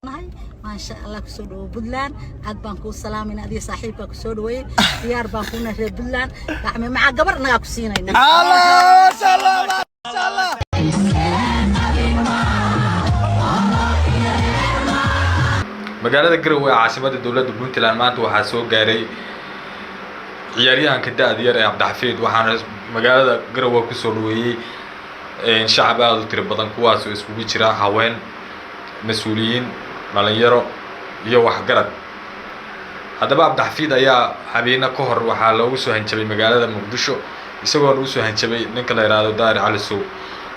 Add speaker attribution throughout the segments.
Speaker 1: ما شاء الله كسودو بدلان عاد بانكو سلامين أدي صاحبك كسودوي ديار بانكو نهر بدلان رحمة مع قبرنا كسينا
Speaker 2: الله ما شاء الله ما شاء الله
Speaker 3: magaalada Garowe caasimada dawladda Puntland maanta waxaa soo gaaray ciyaaryahanka da'da yar ee Cabdixafiid waxaana magaalada Garowe ku soo dhaweeyay shacab aad u tiro badan kuwaas oo iskugu jira haween mas'uuliyiin dhalinyaro iyo waxgarad haddaba Cabdixafiid ayaa habeena ka hor waxaa loogu soo hanjabay magaalada Muqdisho isagoo lagu soo hanjabay ninka la yiraahdo Daahir Cali Sow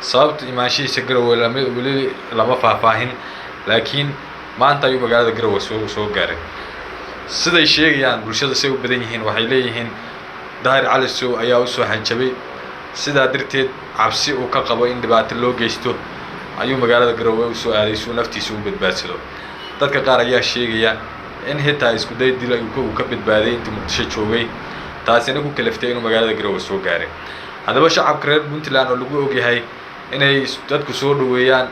Speaker 3: sababta imaanshihiisa Garowe lama faahfaahin laakiin maanta ayuu magaalada Garowe soo gaaray siday sheegayaan bulshada say u badan yihiin waxay leeyihiin Daahir Cali Sow ayaa u soo hanjabay sidaa darteed cabsi uu ka qabo in dhibaato loo geysto ayuu magaalada Garowe u soo aaday si naftiisa u badbaadsado dadka qaar ayaa sheegaya in xitaa isku day dil uu ka badbaaday intii Muqdisho joogay taasina ku kalaftay inuu magaalada Garowe soo gaaray haddaba shacabka reer Puntland oo lagu ogyahay inay dadku soo dhaweeyaan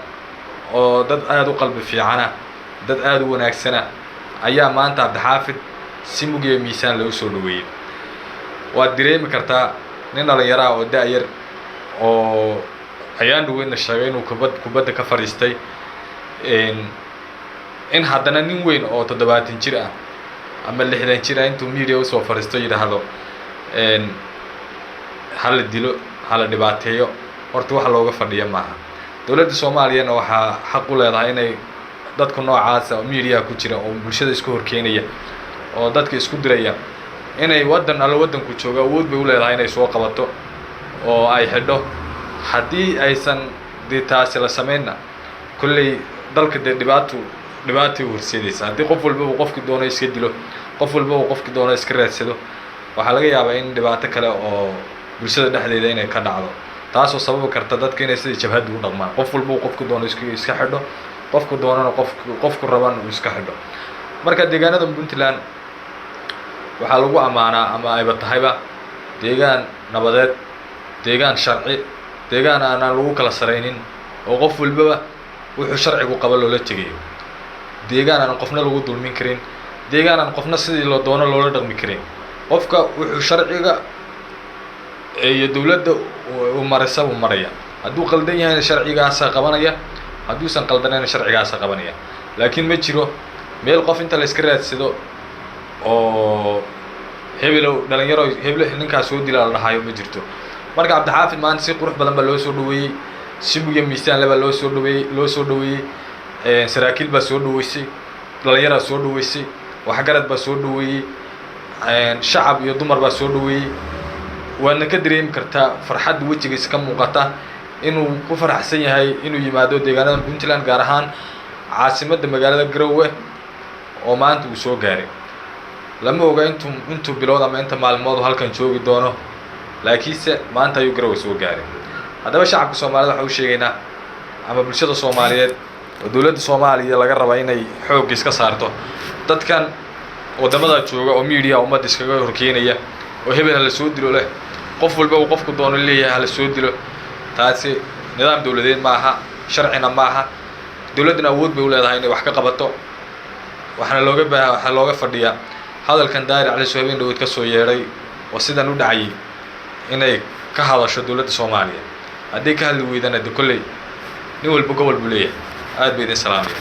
Speaker 3: oo dad aad u qalbi fiicana dad aad u wanaagsana ayaa maanta Cabdixafiid si mug iyo miisaan loo soo dhaweeyay waad dareemi kartaa nin dhalinyaro oo daayar oo ayaan dhaweeyna sheegay inuu kubadda ka fariistay in haddana nin weyn oo 70 jir ah ama 60 jir ah intuu media u soo fariistay yiraahdo hal dilo hal dhibaateeyo horta wax looga fadhiyo maaha dawladda Soomaaliyeed waxaa xaq u leedahay inay dadku noocaas oo media ku jira oo bulshada isku horkeenaya oo dadka isku diraya inay wadanku jooga awood bay u leedahay inay soo qabato oo ay xidho haddii aysan taasi la sameeyna kulley dalka dhibaato horseedaysa haddii qof walba uu qofkii doono iska dilo qof walba uu qofkii doono iska raadsado waxaa laga yaabaa in dhibaato kale oo bulshada dhexdeeda inay ka dhacdo taasoo sababi karta dadka inay sidii jabhad u dhaqmaan qof walba uu qofkii doono iska xidho qofku doonana qofku raban uu iska xidho marka deegaanada Puntland waxaa lagu amaanaa ama ayba tahayba deegaan nabadeed deegaan sharci deegaan aan lagu kala sareynin oo qof walba wuxuu sharcigu qabo loola tagayo deegaan aan qofna lagu dulmin karin deegaan aan qofna sidii loo doono loola dhaqmi karin qofka wuxuu sharciga iyo dawladda uu maraya hadduu qaldan yahay sharcigaas qabanaya hadduu san qaldanayna sharcigaas qabanaya laakiin ma jiro meel qof inta la iska raadsado oo hebel ninkaas soo dilaa la dhahayo ma jirto marka Cabdixafiid maanta si qurux badan baa loo soo dhaweeyay si mug iyo miisaan laba loo soo dhaweeyay saraakiil baa soo dhaweysay dhalinyaro soo dhaweysay waxgarad baa soo dhaweeyay shacab iyo dumar baa soo dhaweeyay waana ka dareemi kartaa farxad wajigiisa ka muuqata inuu ku faraxsan yahay inuu yimaado deegaanada Puntland gaar ahaan caasimada magaalada Garowe oo maanta uu soo gaaray lama oga intuu bilood ama inta maalmood halkan joogi doono laakiinse maanta ayuu Garowe soo gaaray haddaba shacabka Soomaaliyeed waxa uu sheegaynaa ama bulshada Soomaaliyeed oo dawladda Soomaaliya laga rabo inay xoog iska saarto dadkan wadamada jooga oo media ummadda iskaga horkeenaya oo hebel la soo dilo leh qof walba uu qofku doono leeyahay la soo dilo taasi nidaam dawladeed ma aha sharcina ma aha dawladna awood bay u leedahay inay wax ka qabato waxana looga fadhiyaa hadalkan Daahir Cali Sow habeen dhaweyd ka soo yeeray oo sidan u dhacay inay ka hadasho dawladda Soomaaliya haddii ka hadli weydana kulley nin walba gobol buu leeyahay aad bay idin salaamaya